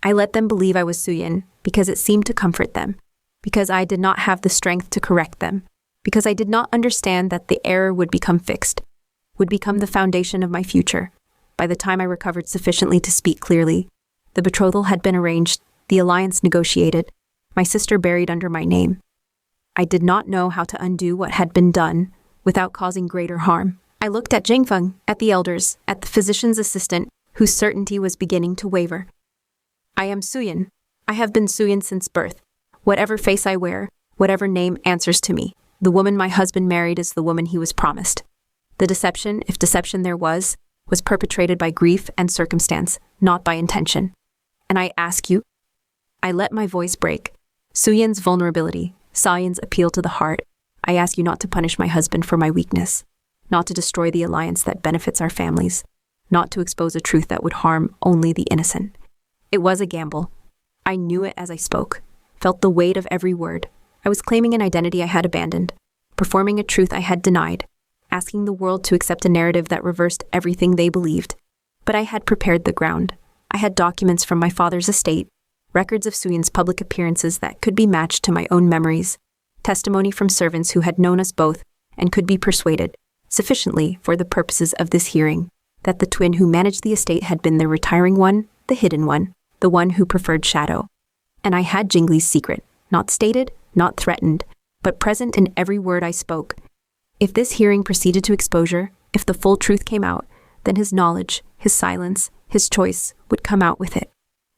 I let them believe I was Suyin because it seemed to comfort them, because I did not have the strength to correct them, because I did not understand that the error would become fixed, would become the foundation of my future. By the time I recovered sufficiently to speak clearly, the betrothal had been arranged, the alliance negotiated, my sister buried under my name. I did not know how to undo what had been done without causing greater harm. I looked at Jingfeng, at the elders, at the physician's assistant, whose certainty was beginning to waver. I am Suyin. I have been Suyin since birth. Whatever face I wear, whatever name answers to me, the woman my husband married is the woman he was promised. The deception, if deception there was perpetrated by grief and circumstance, not by intention. And I ask you, I let my voice break. Suyin's vulnerability, Sayin's appeal to the heart. I ask you not to punish my husband for my weakness, not to destroy the alliance that benefits our families, not to expose a truth that would harm only the innocent. It was a gamble. I knew it as I spoke, felt the weight of every word. I was claiming an identity I had abandoned, performing a truth I had denied, asking the world to accept a narrative that reversed everything they believed. But I had prepared the ground. I had documents from my father's estate, records of Suyin's public appearances that could be matched to my own memories, testimony from servants who had known us both and could be persuaded, sufficiently for the purposes of this hearing, that the twin who managed the estate had been the retiring one, the hidden one, the one who preferred shadow. And I had Jingli's secret, not stated, not threatened, but present in every word I spoke. If this hearing proceeded to exposure, if the full truth came out, then his knowledge, his silence, his choice would come out with it.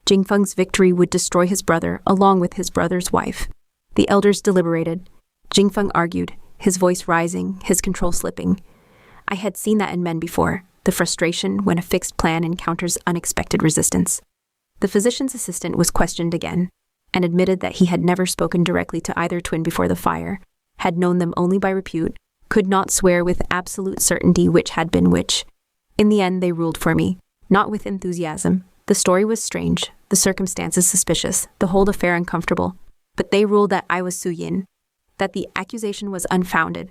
Jingfeng's victory would destroy his brother along with his brother's wife. The elders deliberated. Jingfeng argued, his voice rising, his control slipping. I had seen that in men before, the frustration when a fixed plan encounters unexpected resistance. The physician's assistant was questioned again, and admitted that he had never spoken directly to either twin before the fire, had known them only by repute, could not swear with absolute certainty which had been which. In the end, they ruled for me, not with enthusiasm. The story was strange, the circumstances suspicious, the whole affair uncomfortable, but they ruled that I was Suyin, that the accusation was unfounded,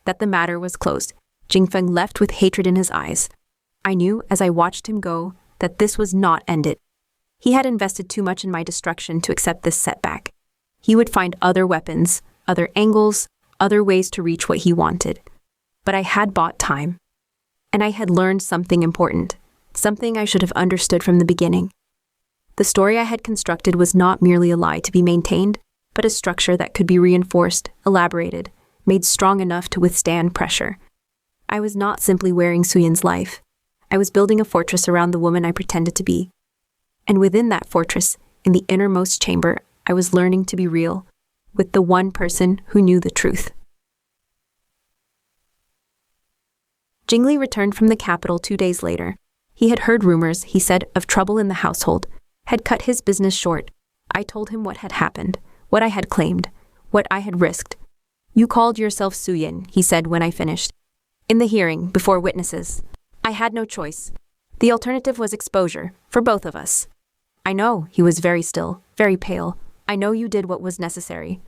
that the matter was closed. Jingfeng left with hatred in his eyes. I knew, as I watched him go, that this was not ended. He had invested too much in my destruction to accept this setback. He would find other weapons, other angles, other ways to reach what he wanted. But I had bought time. And I had learned something important, something I should have understood from the beginning. The story I had constructed was not merely a lie to be maintained, but a structure that could be reinforced, elaborated, made strong enough to withstand pressure. I was not simply wearing Suyin's life. I was building a fortress around the woman I pretended to be. And within that fortress, in the innermost chamber, I was learning to be real, with the one person who knew the truth. Jingli returned from the capital 2 days later. He had heard rumors, he said, of trouble in the household, had cut his business short. I told him what had happened, what I had claimed, what I had risked. "You called yourself Suyin," he said when I finished. "In the hearing, before witnesses. I had no choice. The alternative was exposure, for both of us." "I know," he was very still, very pale. "I know you did what was necessary.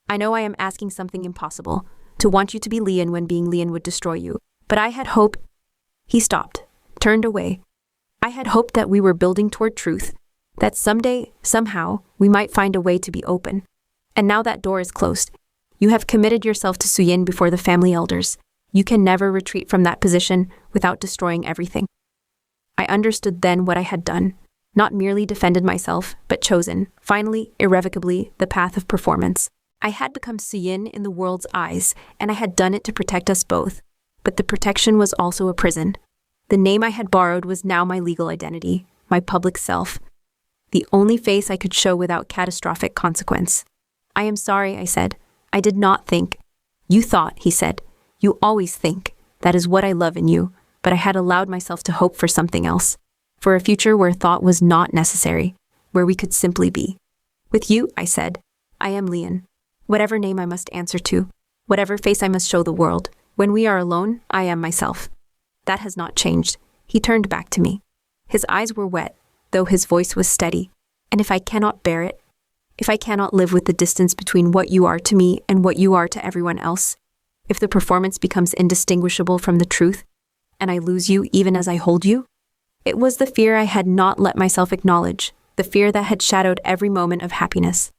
I know I am asking something impossible, to want you to be Lian when being Lian would destroy you. But I had hoped—" He stopped, turned away. "I had hoped that we were building toward truth, that someday, somehow, we might find a way to be open. And now that door is closed. You have committed yourself to Suyin before the family elders. You can never retreat from that position without destroying everything." I understood then what I had done. Not merely defended myself, but chosen, finally, irrevocably, the path of performance. I had become Suyin in the world's eyes, and I had done it to protect us both. But the protection was also a prison. The name I had borrowed was now my legal identity, my public self. The only face I could show without catastrophic consequence. "I am sorry," I said. "I did not think." "You thought," he said. "You always think. That is what I love in you. But I had allowed myself to hope for something else. For a future where thought was not necessary, where we could simply be. With you," I said, "I am Lian. Whatever name I must answer to, whatever face I must show the world, when we are alone, I am myself." That has not changed. He turned back to me. His eyes were wet, though his voice was steady. "And if I cannot bear it, if I cannot live with the distance between what you are to me and what you are to everyone else, if the performance becomes indistinguishable from the truth, and I lose you even as I hold you?" It was the fear I had not let myself acknowledge, the fear that had shadowed every moment of happiness.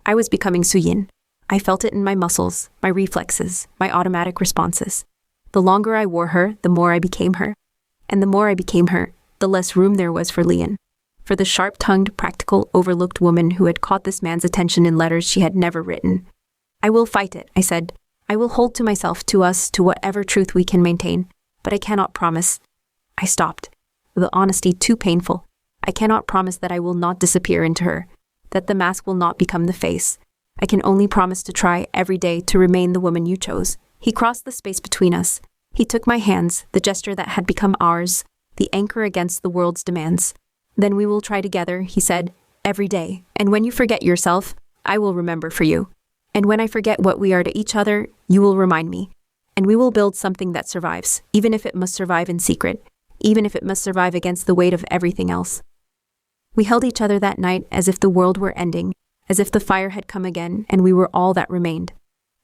I was becoming Suyin. I felt it in my muscles, my reflexes, my automatic responses. The longer I wore her, the more I became her. And the more I became her, the less room there was for Lian, for the sharp-tongued, practical, overlooked woman who had caught this man's attention in letters she had never written. "I will fight it," I said. "I will hold to myself, to us, to whatever truth we can maintain. But I cannot promise." I stopped, the honesty too painful. "I cannot promise that I will not disappear into her, that the mask will not become the face. I can only promise to try every day to remain the woman you chose." He crossed the space between us. He took my hands, the gesture that had become ours, the anchor against the world's demands. "Then we will try together," he said, "every day. And when you forget yourself, I will remember for you. And when I forget what we are to each other, you will remind me. And we will build something that survives, even if it must survive in secret, even if it must survive against the weight of everything else." We held each other that night as if the world were ending, as if the fire had come again and we were all that remained.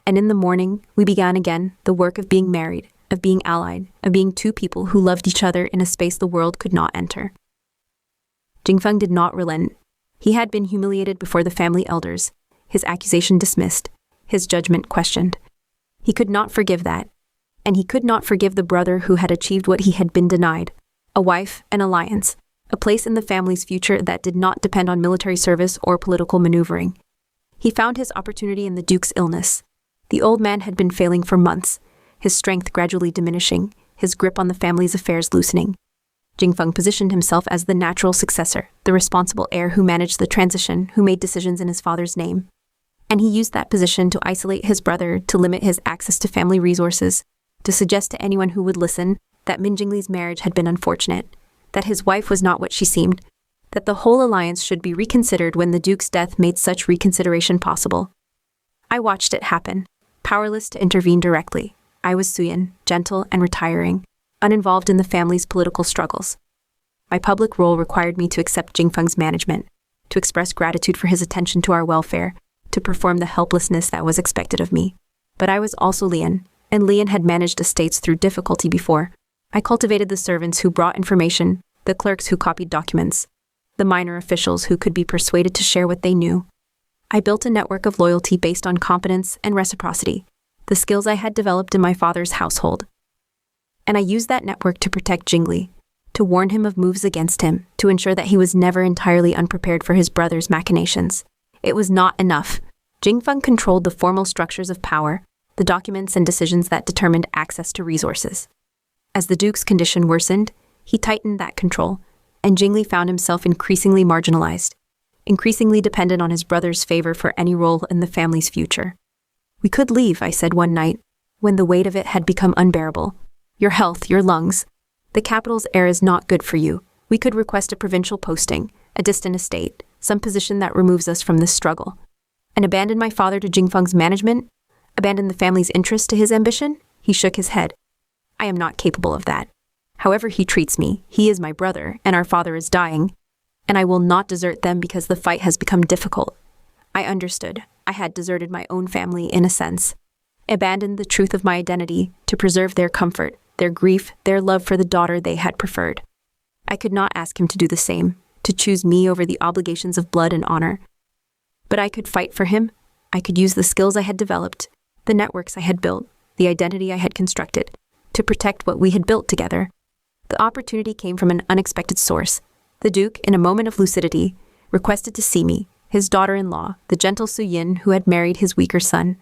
And in the morning, we began again the work of being married, of being allied, of being two people who loved each other in a space the world could not enter. Jingfeng did not relent. He had been humiliated before the family elders, his accusation dismissed, his judgment questioned. He could not forgive that. And he could not forgive the brother who had achieved what he had been denied, a wife, an alliance, a place in the family's future that did not depend on military service or political maneuvering. He found his opportunity in the Duke's illness. The old man had been failing for months, his strength gradually diminishing, his grip on the family's affairs loosening. Jingfeng positioned himself as the natural successor, the responsible heir who managed the transition, who made decisions in his father's name. And he used that position to isolate his brother, to limit his access to family resources, to suggest to anyone who would listen that Min Jingli's marriage had been unfortunate, that his wife was not what she seemed, that the whole alliance should be reconsidered when the Duke's death made such reconsideration possible. I watched it happen, powerless to intervene directly. I was Suyin, gentle and retiring, uninvolved in the family's political struggles. My public role required me to accept Jingfeng's management, to express gratitude for his attention to our welfare, to perform the helplessness that was expected of me. But I was also Lian, and Lian had managed estates through difficulty before. I cultivated the servants who brought information, the clerks who copied documents, the minor officials who could be persuaded to share what they knew. I built a network of loyalty based on competence and reciprocity, the skills I had developed in my father's household. And I used that network to protect Jingli, to warn him of moves against him, to ensure that he was never entirely unprepared for his brother's machinations. It was not enough. Jingfeng controlled the formal structures of power, the documents and decisions that determined access to resources. As the Duke's condition worsened, he tightened that control, and Jingli found himself increasingly marginalized, increasingly dependent on his brother's favor for any role in the family's future. "We could leave," I said one night, when the weight of it had become unbearable. "Your health, your lungs. The capital's air is not good for you. We could request a provincial posting, a distant estate, some position that removes us from this struggle. And abandon my father to Jingfeng's management? Abandon the family's interest to his ambition? He shook his head. I am not capable of that. However he treats me, he is my brother, and our father is dying, and I will not desert them because the fight has become difficult. I understood. I had deserted my own family in a sense. Abandoned the truth of my identity to preserve their comfort, their grief, their love for the daughter they had preferred. I could not ask him to do the same, to choose me over the obligations of blood and honor. But I could fight for him. I could use the skills I had developed, the networks I had built, the identity I had constructed, to protect what we had built together. The opportunity came from an unexpected source. The Duke, in a moment of lucidity, requested to see me, his daughter-in-law, the gentle Suyin who had married his weaker son.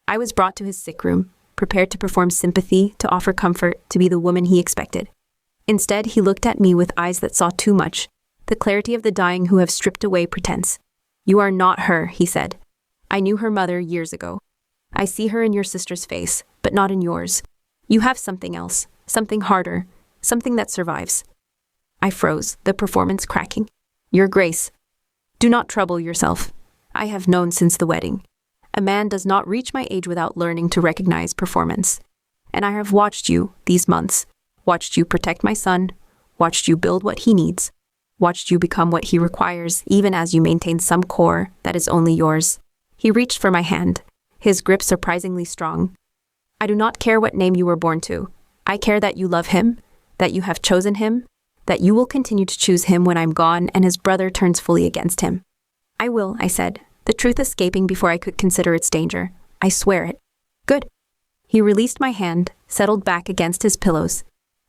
I was brought to his sick room, prepared to perform sympathy, to offer comfort, to be the woman he expected. Instead, he looked at me with eyes that saw too much, the clarity of the dying who have stripped away pretense. You are not her, he said. I knew her mother years ago. I see her in your sister's face, but not in yours. You have something else, something harder, something that survives. I froze, the performance cracking. Your Grace, do not trouble yourself. I have known since the wedding. A man does not reach my age without learning to recognize performance. And I have watched you, these months, watched you protect my son, watched you build what he needs, watched you become what he requires, even as you maintain some core that is only yours. He reached for my hand, his grip surprisingly strong. I do not care what name you were born to. I care that you love him, that you have chosen him, that you will continue to choose him when I'm gone and his brother turns fully against him. I will, I said, the truth escaping before I could consider its danger. I swear it. Good. He released my hand, settled back against his pillows.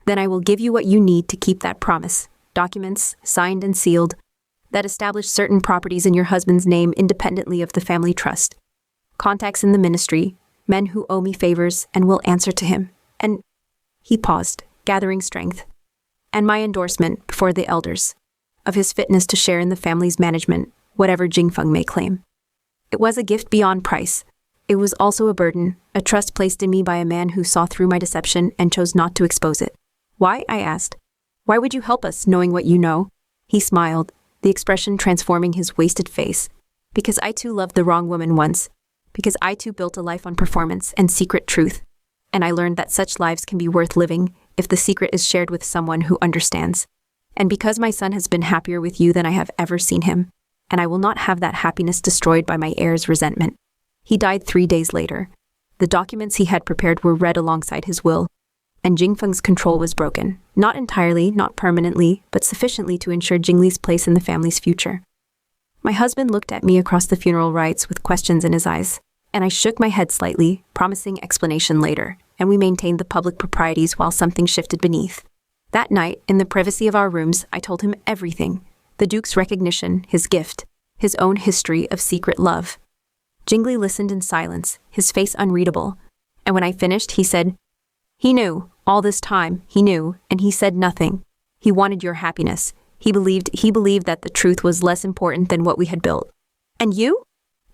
Then I will give you what you need to keep that promise. Documents, signed and sealed, that establish certain properties in your husband's name independently of the family trust. Contacts in the ministry, men who owe me favors and will answer to him. And he paused, gathering strength. And my endorsement before the elders, of his fitness to share in the family's management, whatever Jingfeng may claim. It was a gift beyond price. It was also a burden, a trust placed in me by a man who saw through my deception and chose not to expose it. Why? I asked. Why would you help us, knowing what you know? He smiled, the expression transforming his wasted face. Because I too loved the wrong woman once. Because I too built a life on performance and secret truth. And I learned that such lives can be worth living if the secret is shared with someone who understands. And because my son has been happier with you than I have ever seen him, and I will not have that happiness destroyed by my heir's resentment. He died 3 days later. The documents he had prepared were read alongside his will, and Jingfeng's control was broken, not entirely, not permanently, but sufficiently to ensure Jingli's place in the family's future. My husband looked at me across the funeral rites with questions in his eyes, and I shook my head slightly, promising explanation later, and we maintained the public proprieties while something shifted beneath. That night, in the privacy of our rooms, I told him everything. The Duke's recognition, his gift, his own history of secret love. Jingli listened in silence, his face unreadable, and when I finished, he said, He knew, all this time, he knew, and he said nothing. He wanted your happiness. He believed that the truth was less important than what we had built. And you?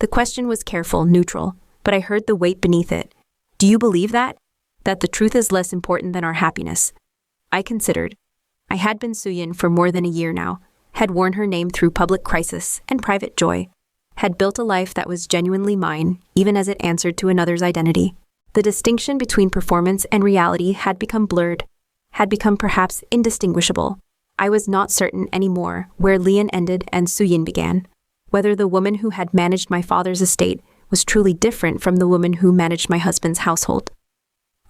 The question was careful, neutral, but I heard the weight beneath it. Do you believe that? That the truth is less important than our happiness? I considered. I had been Suyin for more than a year now, had worn her name through public crisis and private joy, had built a life that was genuinely mine, even as it answered to another's identity. The distinction between performance and reality had become blurred, had become perhaps indistinguishable. I was not certain anymore where Lian ended and Suyin began, whether the woman who had managed my father's estate was truly different from the woman who managed my husband's household,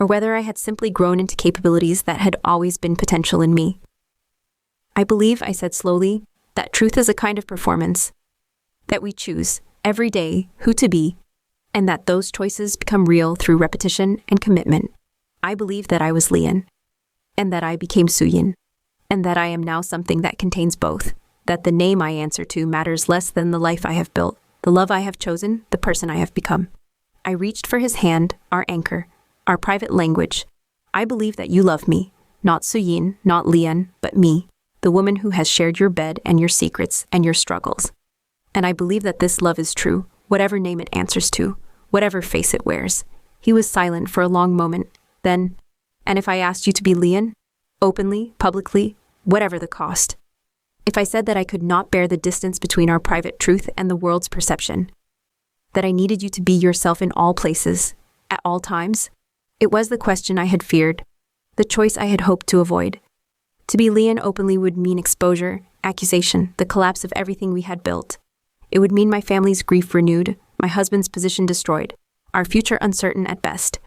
or whether I had simply grown into capabilities that had always been potential in me. I believe, I said slowly, that truth is a kind of performance, that we choose, every day, who to be, and that those choices become real through repetition and commitment. I believe that I was Lian, and that I became Suyin, and that I am now something that contains both, that the name I answer to matters less than the life I have built, the love I have chosen, the person I have become. I reached for his hand, our anchor, our private language. I believe that you love me, not Suyin, not Lian, but me, the woman who has shared your bed and your secrets and your struggles. And I believe that this love is true, whatever name it answers to, whatever face it wears. He was silent for a long moment. Then, and if I asked you to be Lian? Openly, publicly, whatever the cost. If I said that I could not bear the distance between our private truth and the world's perception, that I needed you to be yourself in all places, at all times, it was the question I had feared, the choice I had hoped to avoid. To be Lian openly would mean exposure, accusation, the collapse of everything we had built. It would mean my family's grief renewed, my husband's position destroyed, our future uncertain at best.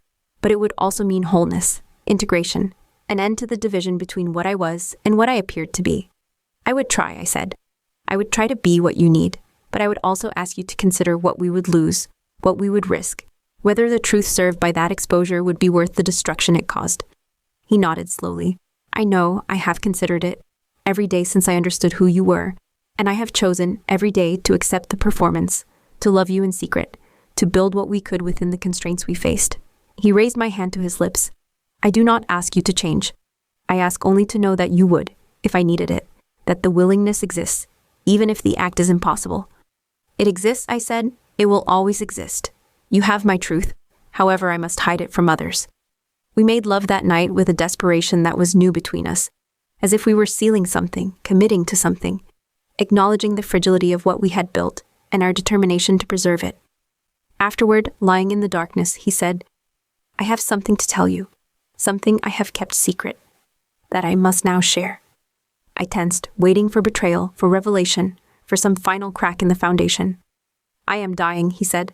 But it would also mean wholeness, integration, an end to the division between what I was and what I appeared to be. I would try, I said. I would try to be what you need, but I would also ask you to consider what we would lose, what we would risk, whether the truth served by that exposure would be worth the destruction it caused. He nodded slowly. I know, I have considered it, every day since I understood who you were, and I have chosen, every day, to accept the performance, to love you in secret, to build what we could within the constraints we faced. He raised my hand to his lips. I do not ask you to change. I ask only to know that you would, if I needed it, that the willingness exists, even if the act is impossible. It exists, I said. It will always exist. You have my truth, however I must hide it from others. We made love that night with a desperation that was new between us, as if we were sealing something, committing to something, acknowledging the fragility of what we had built and our determination to preserve it. Afterward, lying in the darkness, he said, I have something to tell you, something I have kept secret, that I must now share. I tensed, waiting for betrayal, for revelation, for some final crack in the foundation. I am dying, he said.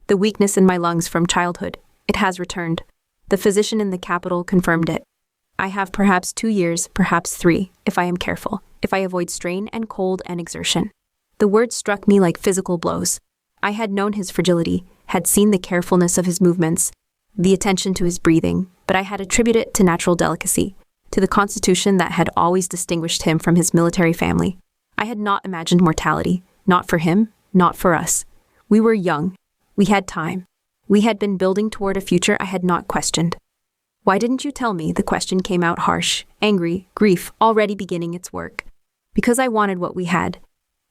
The weakness in my lungs from childhood, it has returned. The physician in the capital confirmed it. I have perhaps 2 years, perhaps 3, if I am careful, if I avoid strain and cold and exertion. The words struck me like physical blows. I had known his fragility, had seen the carefulness of his movements, the attention to his breathing, but I had attributed it to natural delicacy, to the constitution that had always distinguished him from his military family. I had not imagined mortality, not for him, not for us. We were young. We had time. We had been building toward a future I had not questioned. Why didn't you tell me? The question came out harsh, angry, grief already beginning its work. Because I wanted what we had.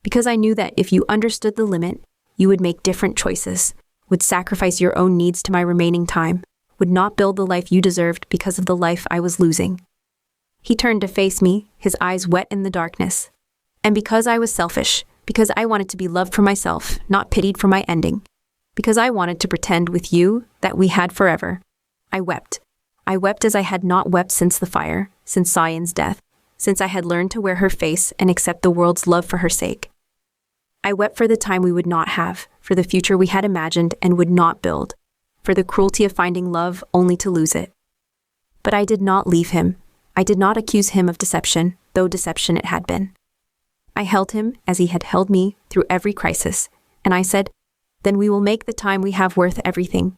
Because I knew that if you understood the limit, you would make different choices, would sacrifice your own needs to my remaining time, would not build the life you deserved because of the life I was losing. He turned to face me, his eyes wet in the darkness. And because I was selfish, because I wanted to be loved for myself, not pitied for my ending, because I wanted to pretend with you that we had forever, I wept. I wept as I had not wept since the fire, since Suyin's death, since I had learned to wear her face and accept the world's love for her sake. I wept for the time we would not have, for the future we had imagined and would not build, for the cruelty of finding love only to lose it. But I did not leave him. I did not accuse him of deception, though deception it had been. I held him as he had held me through every crisis, and I said, then we will make the time we have worth everything.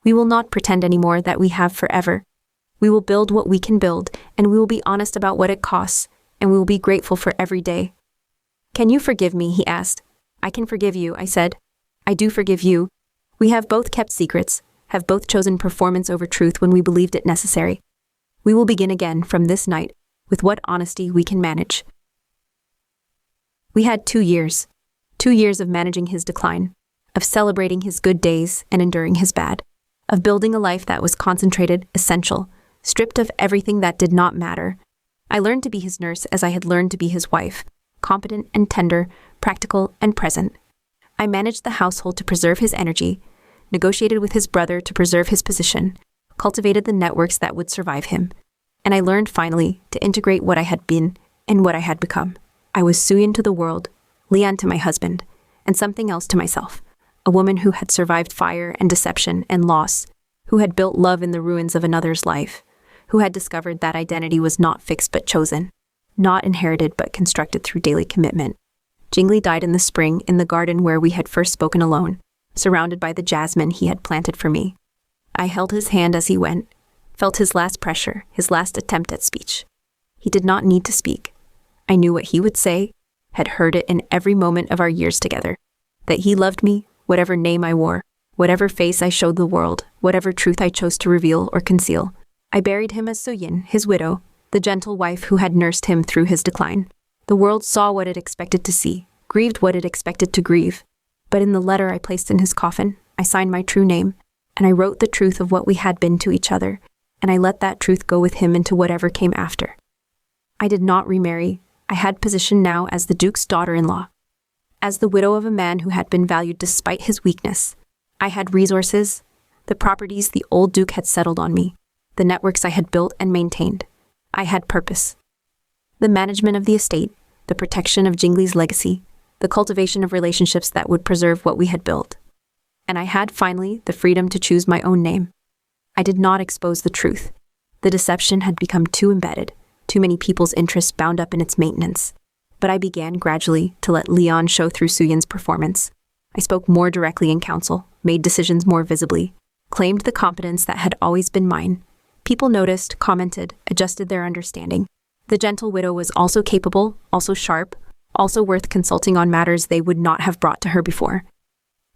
We will not pretend anymore that we have forever. We will build what we can build, and we will be honest about what it costs, and we will be grateful for every day. Can you forgive me? He asked. I can forgive you, I said. I do forgive you. We have both kept secrets, have both chosen performance over truth when we believed it necessary. We will begin again from this night with what honesty we can manage. We had 2 years. 2 years of managing his decline, of celebrating his good days and enduring his bad, of building a life that was concentrated, essential, stripped of everything that did not matter. I learned to be his nurse as I had learned to be his wife, competent and tender, practical and present. I managed the household to preserve his energy, negotiated with his brother to preserve his position, cultivated the networks that would survive him, and I learned finally to integrate what I had been and what I had become. I was Suyin to the world, Lian to my husband, and something else to myself, a woman who had survived fire and deception and loss, who had built love in the ruins of another's life, who had discovered that identity was not fixed but chosen, not inherited but constructed through daily commitment. Jingli died in the spring in the garden where we had first spoken alone, surrounded by the jasmine he had planted for me. I held his hand as he went, felt his last pressure, his last attempt at speech. He did not need to speak. I knew what he would say, had heard it in every moment of our years together, that he loved me, whatever name I wore, whatever face I showed the world, whatever truth I chose to reveal or conceal. I buried him as Suyin, his widow, the gentle wife who had nursed him through his decline. The world saw what it expected to see, grieved what it expected to grieve. But in the letter I placed in his coffin, I signed my true name, and I wrote the truth of what we had been to each other, and I let that truth go with him into whatever came after. I did not remarry. I had position now as the Duke's daughter-in-law. As the widow of a man who had been valued despite his weakness. I had resources, the properties the old Duke had settled on me, the networks I had built and maintained. I had purpose. The management of the estate, the protection of Jingli's legacy, the cultivation of relationships that would preserve what we had built. And I had, finally, the freedom to choose my own name. I did not expose the truth. The deception had become too embedded, too many people's interests bound up in its maintenance. But I began gradually to let Lian show through Suyin's performance. I spoke more directly in council, made decisions more visibly, claimed the competence that had always been mine. People noticed, commented, adjusted their understanding. The gentle widow was also capable, also sharp, also worth consulting on matters they would not have brought to her before.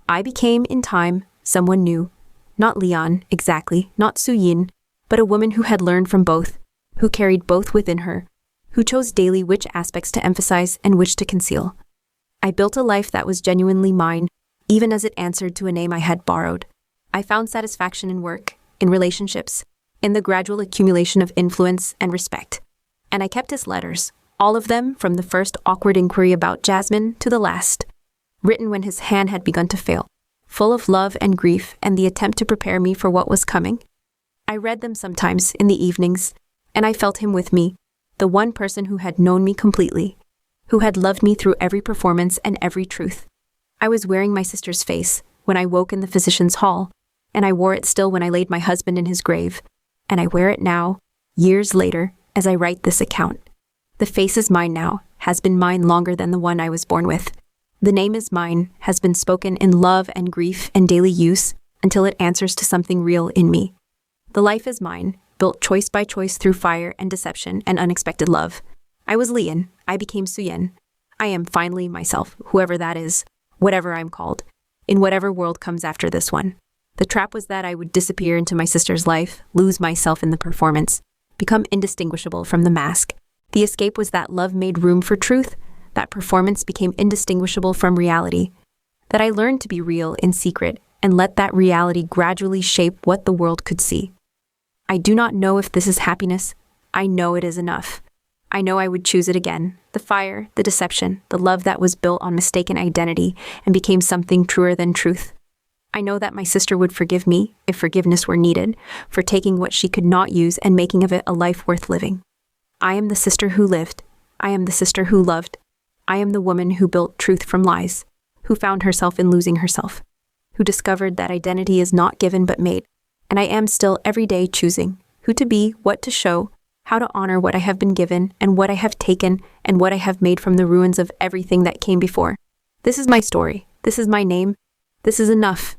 I became, in time, someone new. Not Lian, exactly, not Suyin, but a woman who had learned from both, who carried both within her, who chose daily which aspects to emphasize and which to conceal. I built a life that was genuinely mine, even as it answered to a name I had borrowed. I found satisfaction in work, in relationships, in the gradual accumulation of influence and respect. And I kept his letters, all of them, from the first awkward inquiry about Jasmine to the last, written when his hand had begun to fail, full of love and grief and the attempt to prepare me for what was coming. I read them sometimes in the evenings, and I felt him with me, the one person who had known me completely, who had loved me through every performance and every truth. I was wearing my sister's face when I woke in the physician's hall, and I wore it still when I laid my husband in his grave, and I wear it now, years later, as I write this account. The face is mine now, has been mine longer than the one I was born with. The name is mine, has been spoken in love and grief and daily use until it answers to something real in me. The life is mine, built choice by choice through fire and deception and unexpected love. I was Lian, I became Suyin. I am finally myself, whoever that is, whatever I'm called, in whatever world comes after this one. The trap was that I would disappear into my sister's life, lose myself in the performance, become indistinguishable from the mask. The escape was that love made room for truth, that performance became indistinguishable from reality, that I learned to be real in secret and let that reality gradually shape what the world could see. I do not know if this is happiness. I know it is enough. I know I would choose it again. The fire, the deception, the love that was built on mistaken identity and became something truer than truth. I know that my sister would forgive me, if forgiveness were needed, for taking what she could not use and making of it a life worth living. I am the sister who lived. I am the sister who loved. I am the woman who built truth from lies, who found herself in losing herself, who discovered that identity is not given but made, and I am still every day choosing who to be, what to show, how to honor what I have been given and what I have taken and what I have made from the ruins of everything that came before. This is my story. This is my name. This is enough.